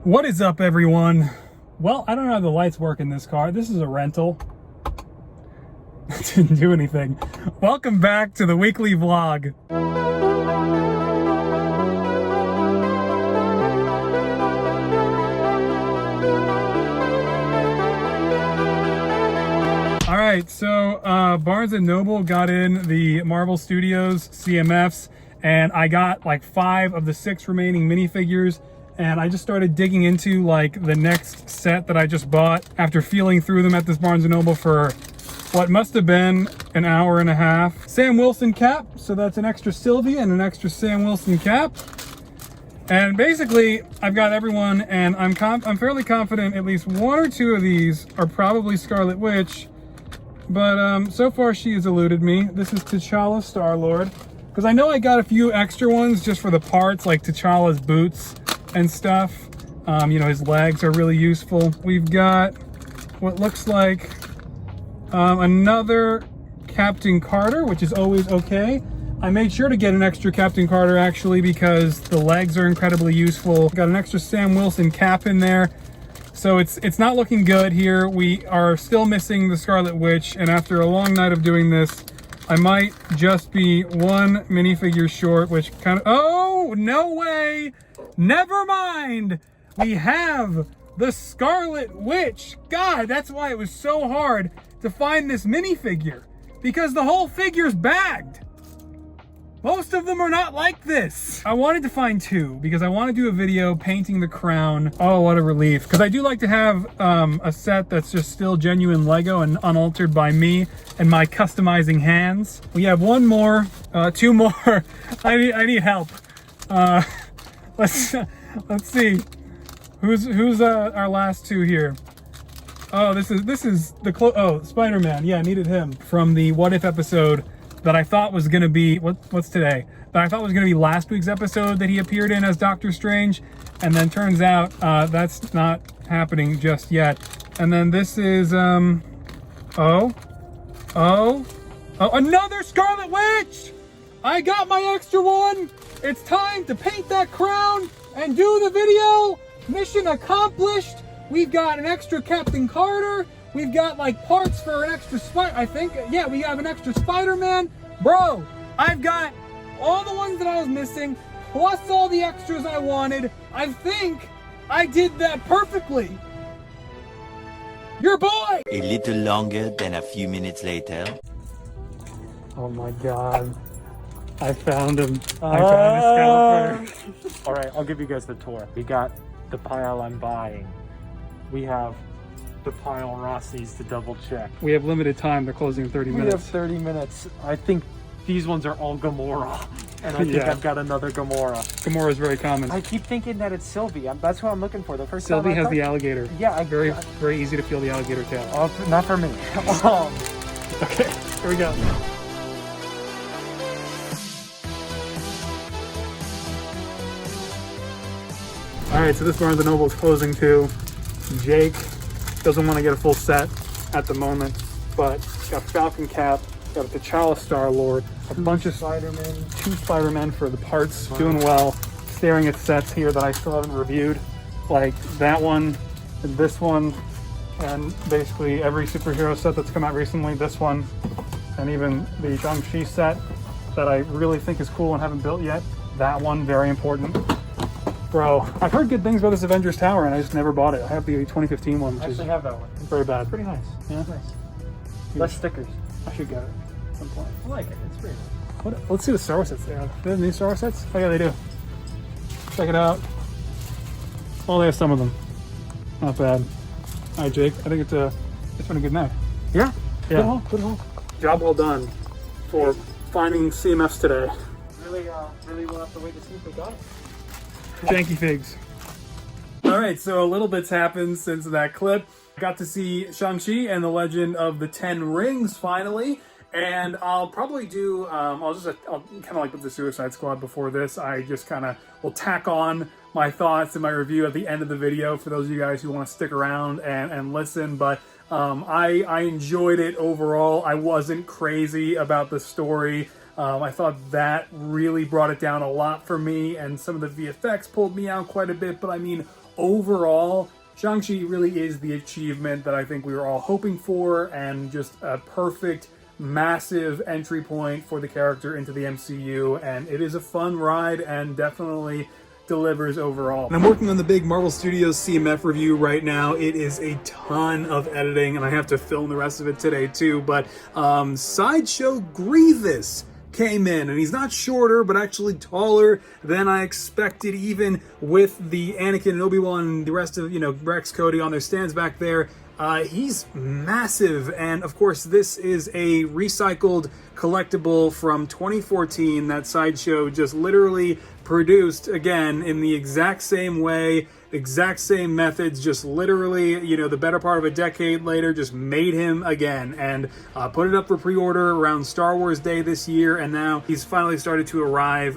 What is up, everyone? Well, I don't know how the lights work in this car. This is a rental. Didn't do anything. Welcome back to the weekly vlog. All right, so Barnes & Noble got in the Marvel Studios CMFs, and I got like 5 of the 6 remaining minifigures. And I just started digging into like the next set that I just bought after feeling through them at this Barnes & Noble for what must have been an hour and a half. Sam Wilson cap, so that's an extra Sylvie and an extra Sam Wilson cap. And basically, I've got everyone, and I'm fairly confident at least 1 or 2 of these are probably Scarlet Witch. But so far she has eluded me. This is T'Challa Star-Lord. Because I know I got a few extra ones just for the parts, like T'Challa's boots and stuff. You know, his legs are really useful. We've got what looks like another Captain Carter, which is always okay. I made sure to get an extra Captain Carter actually because the legs are incredibly useful. Got an extra Sam Wilson cap in there. So it's not looking good here. We are still missing the Scarlet Witch, and after a long night of doing this, I might just be 1 minifigure short, which kind of, oh, no way. Never mind. We have the Scarlet Witch. God, that's why it was so hard to find this minifigure, because the whole figure's bagged. Most of them are not like this. I wanted to find 2 because I want to do a video painting the crown. Oh, what a relief. Because I do like to have a set that's just still genuine Lego and unaltered by me and my customizing hands. We have 1 more, 2 more. I need help. Let's see. Who's our last 2 here? Oh, this is the Spider-Man. Yeah, I needed him from the What If episode that I thought was gonna be what's today? That I thought was gonna be last week's episode that he appeared in as Doctor Strange, and then turns out that's not happening just yet. And then this is another Scarlet Witch! I got my extra one. It's time to paint that crown and do the video. Mission accomplished. We've got an extra Captain Carter. We've got like parts for an extra yeah, we have an extra Spider-Man. Bro, I've got all the ones that I was missing, plus all the extras I wanted. I think I did that perfectly. Your boy! A little longer than a few minutes later. Oh my God. I found him. I found his scalper. All right, I'll give you guys the tour. We got the pile I'm buying. We have the pile Ross needs to double check. We have limited time. They're closing in 30 minutes. We have 30 minutes. I think these ones are all Gamora. And I think I've got another Gamora. Gamora is very common. I keep thinking that it's Sylvie. That's what I'm looking for. The first Sylvie time has the alligator. Yeah. Very easy to feel the alligator tail. Not for me. Okay, here we go. All right, so this Barnes & Noble is closing too. Jake doesn't want to get a full set at the moment, but got Falcon Cap, got a T'Challa Star-Lord, a bunch of Spider-Man, 2 Spider-Men for the parts, doing well. Staring at sets here that I still haven't reviewed, like that one, and this one, and basically every superhero set that's come out recently, this one, and even the Shang-Chi set that I really think is cool and haven't built yet. That one, very important. Bro, I've heard good things about this Avengers Tower, and I just never bought it. I have the 2015 one, which I actually have that one. is very bad. Pretty nice. Yeah, nice. Less stickers. I should get it at some point. I like it. It's pretty nice. Let's see the Star Wars sets they have. Do they have new Star Wars sets? Oh yeah, they do. Check it out. Oh, they have some of them. Not bad. All right, Jake. I think it's been a good night. Yeah. Good haul. Good haul. Job well done for finding CMFs today. Really will have to wait to see if we got it. Janky figs. All right, so a little bit's happened since that clip. Got to see Shang-Chi and the Legend of the Ten Rings finally, and I'll probably do, I'll kind of like with the Suicide Squad before this, I just kind of will tack on my thoughts and my review at the end of the video for those of you guys who want to stick around and listen, but I enjoyed it overall. I wasn't crazy about the story. I thought that really brought it down a lot for me, and some of the VFX pulled me out quite a bit, but I mean, overall, Shang-Chi really is the achievement that I think we were all hoping for, and just a perfect, massive entry point for the character into the MCU, and it is a fun ride and definitely delivers overall. And I'm working on the big Marvel Studios CMF review right now. It is a ton of editing, and I have to film the rest of it today too, but Sideshow Grievous came in, and he's not shorter, but actually taller than I expected, even with the Anakin and Obi-Wan and the rest of, Rex, Cody on their stands back there. He's massive, and of course this is a recycled collectible from 2014 that Sideshow just literally produced again in the exact same way, exact same methods, just literally, the better part of a decade later, just made him again, and put it up for pre-order around Star Wars Day this year, and now he's finally started to arrive,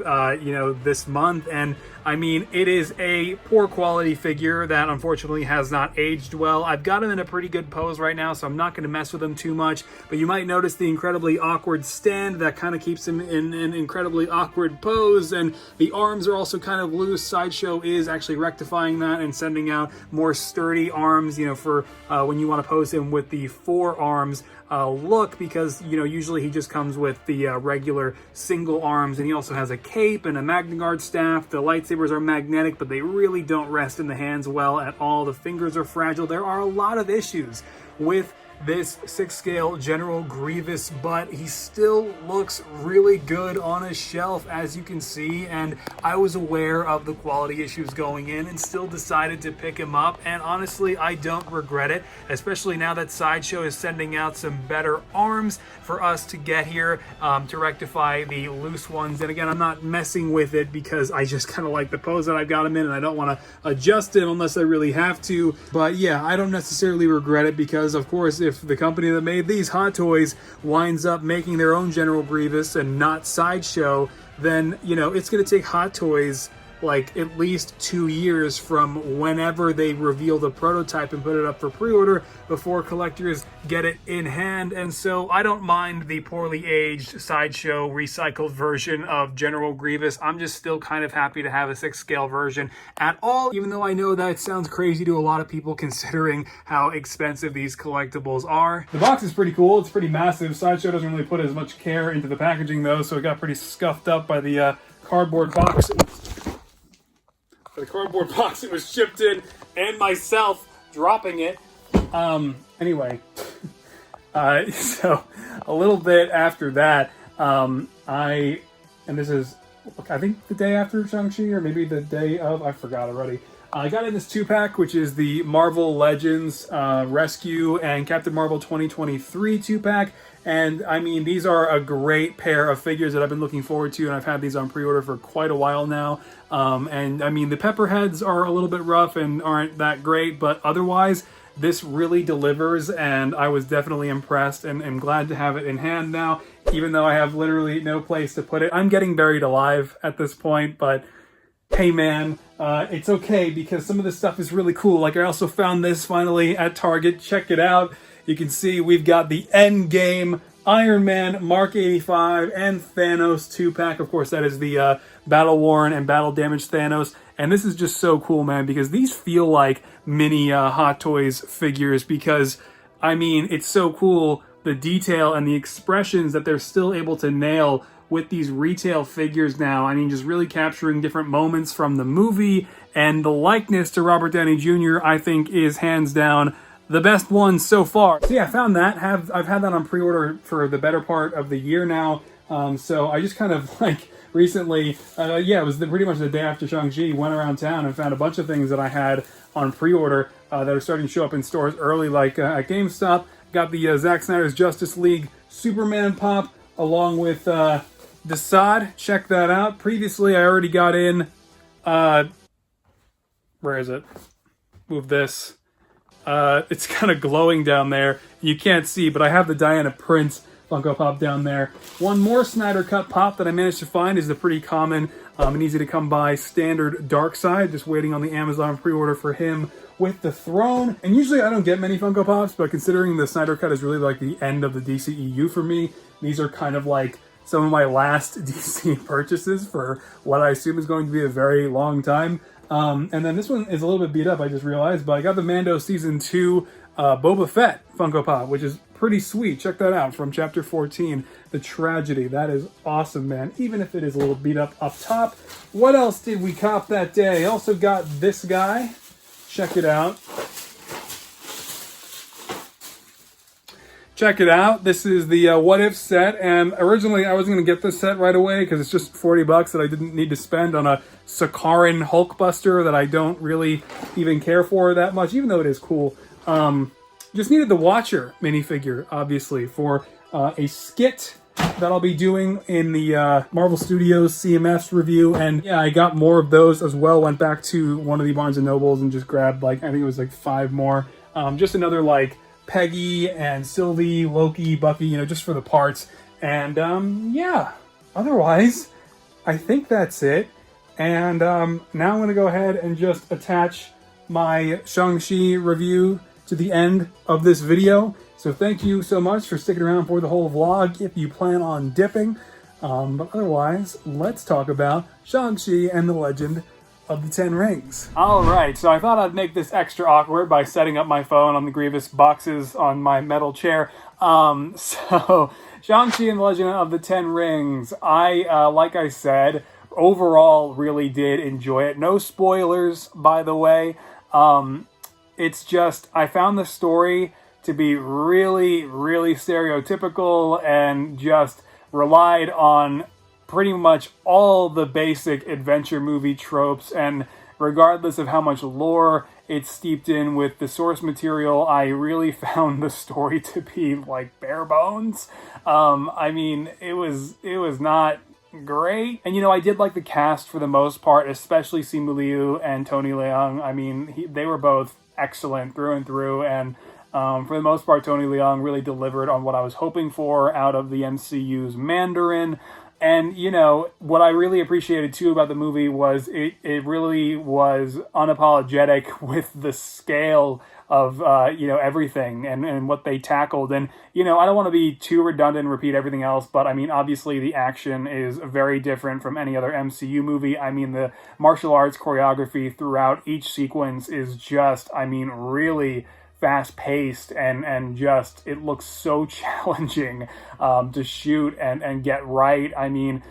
this month. And I mean, it is a poor quality figure that unfortunately has not aged well. I've got him in a pretty good pose right now, so I'm not going to mess with him too much, but you might notice the incredibly awkward stand that kind of keeps him in an incredibly awkward pose, and the arms are also kind of loose. Sideshow is actually rectifying that and sending out more sturdy arms, for when you want to pose him with the forearms look, because usually he just comes with the regular single arms, and he also has a cape and a Magnagard staff. The lightsabers are magnetic, but they really don't rest in the hands well at all. The fingers are fragile. There are a lot of issues with this 6-scale General Grievous, but he still looks really good on a shelf, as you can see, and I was aware of the quality issues going in and still decided to pick him up, and honestly I don't regret it, especially now that Sideshow is sending out some better arms for us to get here to rectify the loose ones. And again, I'm not messing with it because I just kind of like the pose that I've got him in, and I don't want to adjust it unless I really have to. But yeah, I don't necessarily regret it, because of course if the company that made these Hot Toys winds up making their own General Grievous and not Sideshow, then it's going to take Hot Toys like at least 2 years from whenever they reveal the prototype and put it up for pre-order before collectors get it in hand. And so I don't mind the poorly aged Sideshow recycled version of General Grievous. I'm just still kind of happy to have a 6-scale version at all, even though I know that sounds crazy to a lot of people considering how expensive these collectibles are. The box is pretty cool. It's pretty massive. Sideshow doesn't really put as much care into the packaging though, so it got pretty scuffed up by the cardboard box. The cardboard box it was shipped in, and myself dropping it. Anyway, so a little bit after that, and this is, I think the day after Shang-Chi, or maybe the day of, I forgot already. I got in this 2-pack, which is the Marvel Legends Rescue and Captain Marvel 2023 2-pack. And I mean, these are a great pair of figures that I've been looking forward to, and I've had these on pre-order for quite a while now. And I mean, the pepperheads are a little bit rough and aren't that great, but otherwise, this really delivers, and I was definitely impressed, and am glad to have it in hand now, even though I have literally no place to put it. I'm getting buried alive at this point, but hey man, it's okay, because some of this stuff is really cool. Like, I also found this finally at Target. Check it out. You can see we've got the Endgame Iron Man Mark 85 and Thanos 2-pack. Of course, that is the battle-worn and battle-damaged Thanos. And this is just so cool, man, because these feel like mini Hot Toys figures, because, I mean, it's so cool, the detail and the expressions that they're still able to nail with these retail figures now. I mean, just really capturing different moments from the movie, and the likeness to Robert Downey Jr., I think, is hands down the best one so far. So yeah, I found that. I've had that on pre-order for the better part of the year now. So I just kind of like recently, it was pretty much the day after Shang-Chi, went around town and found a bunch of things that I had on pre-order that are starting to show up in stores early, like at GameStop. Got the Zack Snyder's Justice League Superman pop along with Desaad. Check that out. Previously, I already got in, where is it? Move this. It's kind of glowing down there. You can't see, but I have the Diana Prince Funko Pop down there. One more Snyder Cut pop that I managed to find is the pretty common and easy to come by standard Darkseid. Just waiting on the Amazon pre-order for him with the throne. And usually I don't get many Funko Pops, but considering the Snyder Cut is really like the end of the DCEU for me, these are kind of like some of my last DC purchases for what I assume is going to be a very long time. And then this one is a little bit beat up, I just realized, but I got the Mando Season 2 Boba Fett Funko Pop, which is pretty sweet. Check that out from Chapter 14, The Tragedy. That is awesome, man, even if it is a little beat up top. What else did we cop that day? Also got this guy. Check it out. Check it out. This is the What If set, and originally I wasn't going to get this set right away because it's just $40 that I didn't need to spend on a Sakaran Hulkbuster that I don't really even care for that much, even though it is cool. Just needed the Watcher minifigure, obviously, for a skit that I'll be doing in the Marvel Studios CMFs review, and yeah, I got more of those as well. Went back to one of the Barnes & Nobles and just grabbed, like, I think it was like 5 more. Just another, like, Peggy and Sylvie, Loki, Bucky, you know, just for the parts. And yeah, otherwise, I think that's it. And now I'm going to go ahead and just attach my Shang-Chi review to the end of this video. So thank you so much for sticking around for the whole vlog if you plan on dipping. But otherwise, let's talk about Shang-Chi and the Legend of the Ten Rings. Alright, so I thought I'd make this extra awkward by setting up my phone on the Grievous boxes on my metal chair. So, Shang-Chi and the Legend of the Ten Rings. I, like I said, overall really did enjoy it. No spoilers, by the way. It's just, I found the story to be really, really stereotypical and just relied on pretty much all the basic adventure movie tropes, and regardless of how much lore it's steeped in with the source material, I really found the story to be like bare bones. I mean, it was not great. And you know, I did like the cast for the most part, especially Simu Liu and Tony Leung. I mean, they were both excellent through and through, and for the most part, Tony Leung really delivered on what I was hoping for out of the MCU's Mandarin. And, you know, what I really appreciated, too, about the movie was it really was unapologetic with the scale of, you know, everything and what they tackled. And, you know, I don't want to be too redundant and repeat everything else, but, I mean, obviously the action is very different from any other MCU movie. I mean, the martial arts choreography throughout each sequence is just, I mean, really fast-paced, and just, it looks so challenging to shoot and get right. I mean,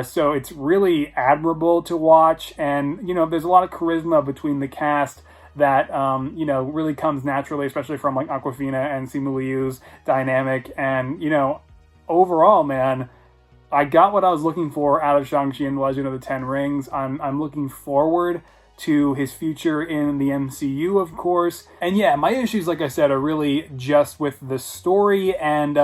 so it's really admirable to watch, and, you know, there's a lot of charisma between the cast that, you know, really comes naturally, especially from, like, Awkwafina and Simu Liu's dynamic, and, you know, overall, man, I got what I was looking for out of Shang-Chi and the Legend of the Ten Rings. I'm looking forward to his future in the MCU, of course. And yeah, my issues, like I said, are really just with the story, and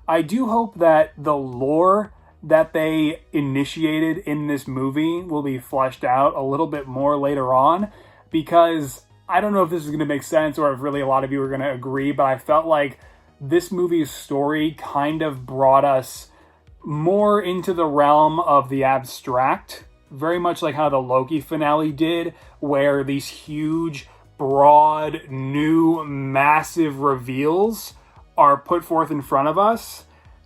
I do hope that the lore that they initiated in this movie will be fleshed out a little bit more later on, because I don't know if this is going to make sense or if really a lot of you are going to agree, but I felt like this movie's story kind of brought us more into the realm of the abstract, very much like how the Loki finale did, where these huge, broad, new, massive reveals are put forth in front of us,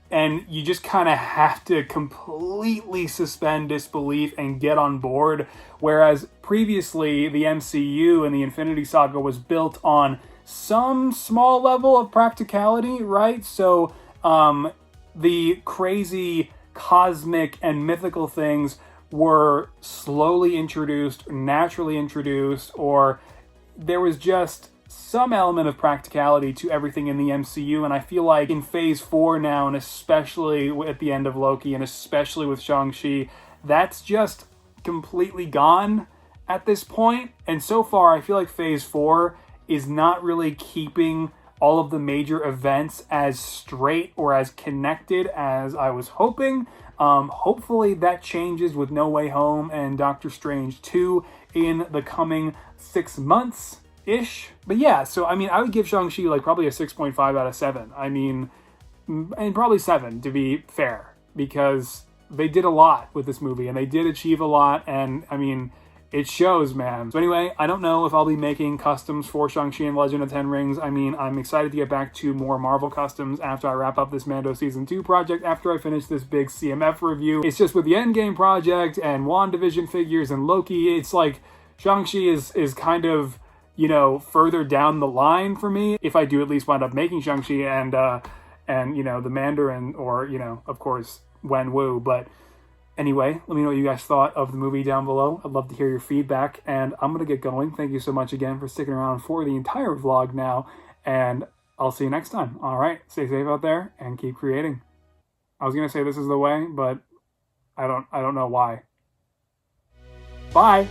and you just kind of have to completely suspend disbelief and get on board. Whereas previously, the MCU and the Infinity Saga was built on some small level of practicality, right? So the crazy cosmic and mythical things were slowly introduced, naturally introduced, or there was just some element of practicality to everything in the MCU. And I feel like in Phase 4 now, and especially at the end of Loki, and especially with Shang-Chi, that's just completely gone at this point. And so far, I feel like Phase 4 is not really keeping all of the major events as straight or as connected as I was hoping. Hopefully that changes with No Way Home and Doctor Strange 2 in the coming 6 months-ish. But yeah, so I mean, I would give Shang-Chi like probably a 6.5 out of 7. I mean, and probably 7 to be fair, because they did a lot with this movie and they did achieve a lot, and I mean, it shows, man. So anyway, I don't know if I'll be making customs for Shang-Chi and Legend of Ten Rings. I mean, I'm excited to get back to more Marvel customs after I wrap up this Mando Season 2 project, after I finish this big CMF review. It's just with the Endgame project and WandaVision figures and Loki, it's like Shang-Chi is kind of, you know, further down the line for me, if I do at least wind up making Shang-Chi and you know, the Mandarin, or, you know, of course, Wen Wu. But anyway, let me know what you guys thought of the movie down below. I'd love to hear your feedback, and I'm going to get going. Thank you so much again for sticking around for the entire vlog now, and I'll see you next time. All right, stay safe out there and keep creating. I was going to say this is the way, but I don't know why. Bye!